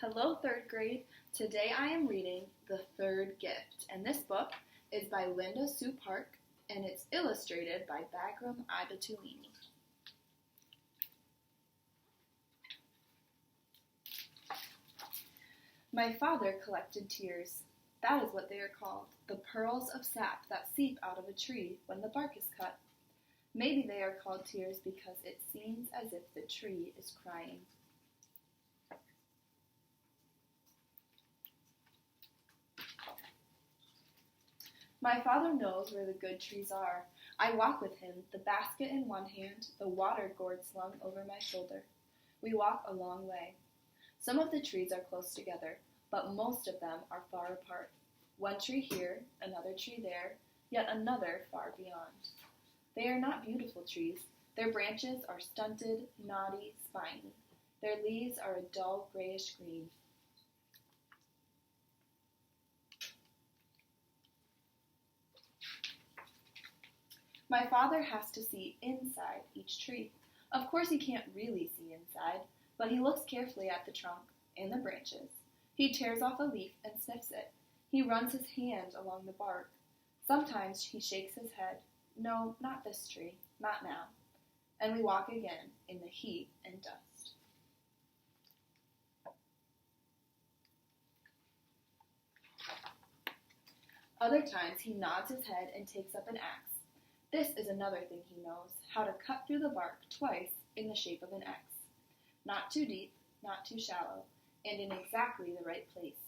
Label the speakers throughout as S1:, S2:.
S1: Hello, third grade. Today I am reading The Third Gift, and this book is by Linda Sue Park, and it's illustrated by Bagram Ibatulini. My father collected tears. That is what they are called, the pearls of sap that seep out of a tree when the bark is cut. Maybe they are called tears because it seems as if the tree is crying. My father knows where the good trees are. I walk with him, the basket in one hand, the water gourd slung over my shoulder. We walk a long way. Some of the trees are close together, but most of them are far apart. One tree here, another tree there, yet another far beyond. They are not beautiful trees. Their branches are stunted, knotty, spiny. Their leaves are a dull grayish green. My father has to see inside each tree. Of course he can't really see inside, but he looks carefully at the trunk and the branches. He tears off a leaf and sniffs it. He runs his hand along the bark. Sometimes he shakes his head. No, not this tree, not now. And we walk again in the heat and dust. Other times he nods his head and takes up an axe. This is another thing he knows, how to cut through the bark twice in the shape of an X. Not too deep, not too shallow, and in exactly the right place.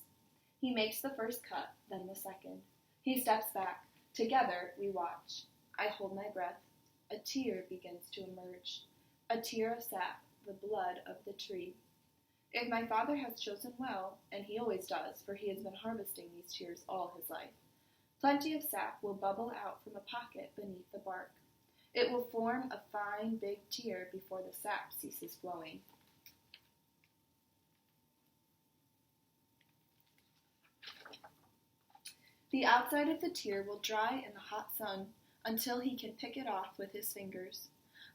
S1: He makes the first cut, then the second. He steps back. Together we watch. I hold my breath. A tear begins to emerge. A tear of sap, the blood of the tree. If my father has chosen well, and he always does, for he has been harvesting these tears all his life, plenty of sap will bubble out from a pocket beneath the bark. It will form a fine, big tear before the sap ceases flowing. The outside of the tear will dry in the hot sun until he can pick it off with his fingers.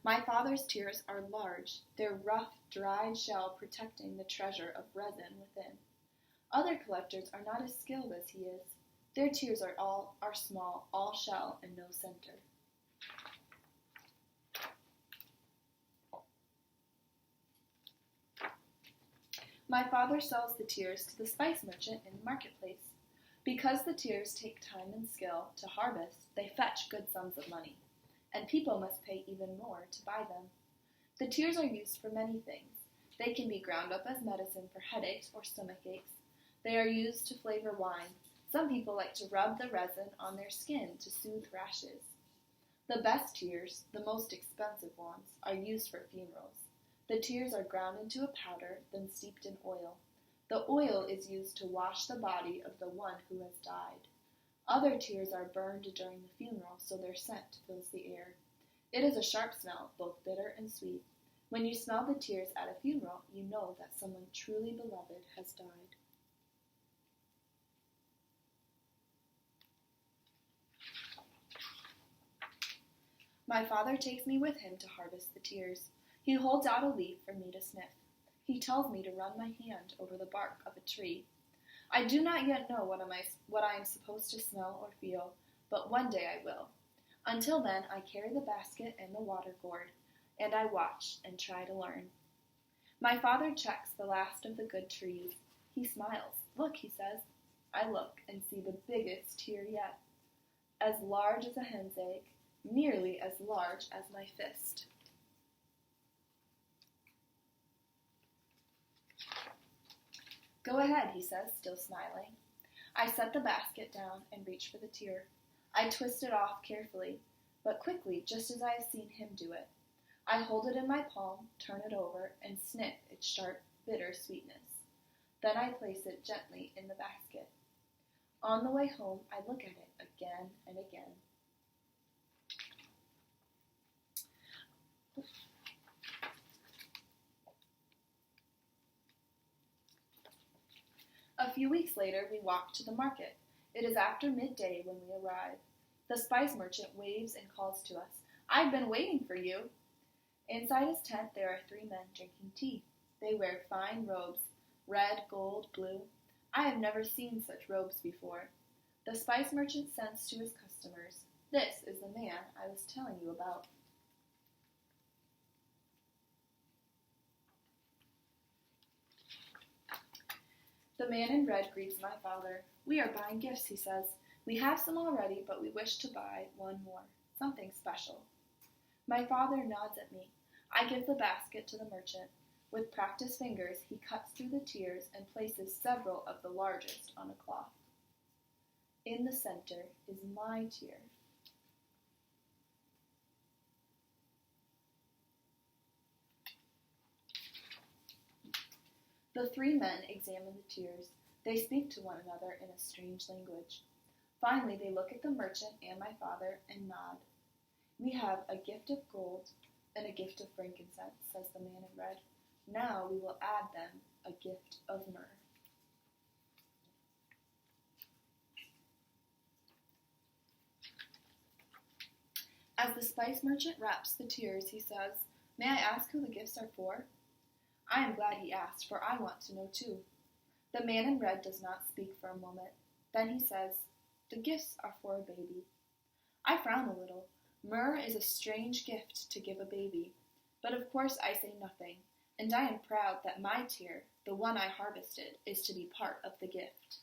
S1: My father's tears are large, their rough, dried shell protecting the treasure of resin within. Other collectors are not as skilled as he is. Their tears are small, all shell and no center. My father sells the tears to the spice merchant in the marketplace. Because the tears take time and skill to harvest, they fetch good sums of money, and people must pay even more to buy them. The tears are used for many things. They can be ground up as medicine for headaches or stomach aches. They are used to flavor wine. Some people like to rub the resin on their skin to soothe rashes. The best tears, the most expensive ones, are used for funerals. The tears are ground into a powder, then steeped in oil. The oil is used to wash the body of the one who has died. Other tears are burned during the funeral, so their scent fills the air. It is a sharp smell, both bitter and sweet. When you smell the tears at a funeral, you know that someone truly beloved has died. My father takes me with him to harvest the tears. He holds out a leaf for me to sniff. He tells me to run my hand over the bark of a tree. I do not yet know what I am supposed to smell or feel, but one day I will. Until then, I carry the basket and the water gourd, and I watch and try to learn. My father checks the last of the good trees. He smiles. Look, he says. I look and see the biggest tear yet, as large as a hen's egg, nearly as large as my fist. Go ahead, he says, still smiling. I set the basket down and reach for the tear. I twist it off carefully, but quickly, just as I have seen him do it. I hold it in my palm, turn it over, and sniff its sharp, bitter sweetness. Then I place it gently in the basket. On the way home, I look at it again and again. A few weeks later, we walk to the market. It is after midday when we arrive. The spice merchant waves and calls to us, "I've been waiting for you." Inside his tent there are 3 men drinking tea. They wear fine robes, red, gold, blue. I have never seen such robes before. The spice merchant sends to his customers, "This is the man I was telling you about." The man in red greets my father. "We are buying gifts," he says. "We have some already, but we wish to buy one more, something special." My father nods at me. I give the basket to the merchant. With practiced fingers, he cuts through the tiers and places several of the largest on a cloth. In the center is my tier. The three men examine the tiers. They speak to one another in a strange language. Finally, they look at the merchant and my father and nod. "We have a gift of gold and a gift of frankincense," says the man in red. "Now we will add them a gift of myrrh." As the spice merchant wraps the tiers, he says, "May I ask who the gifts are for?" I am glad he asked, for I want to know too. The man in red does not speak for a moment. Then he says, "The gifts are for a baby." I frown a little. Myrrh is a strange gift to give a baby. But of course I say nothing, and I am proud that my tier, the one I harvested, is to be part of the gift.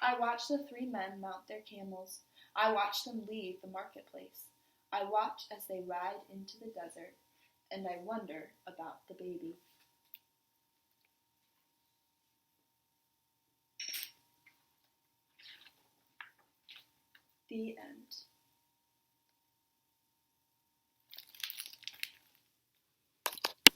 S1: I watch the three men mount their camels. I watch them leave the marketplace. I watch as they ride into the desert, and I wonder about the baby. The end.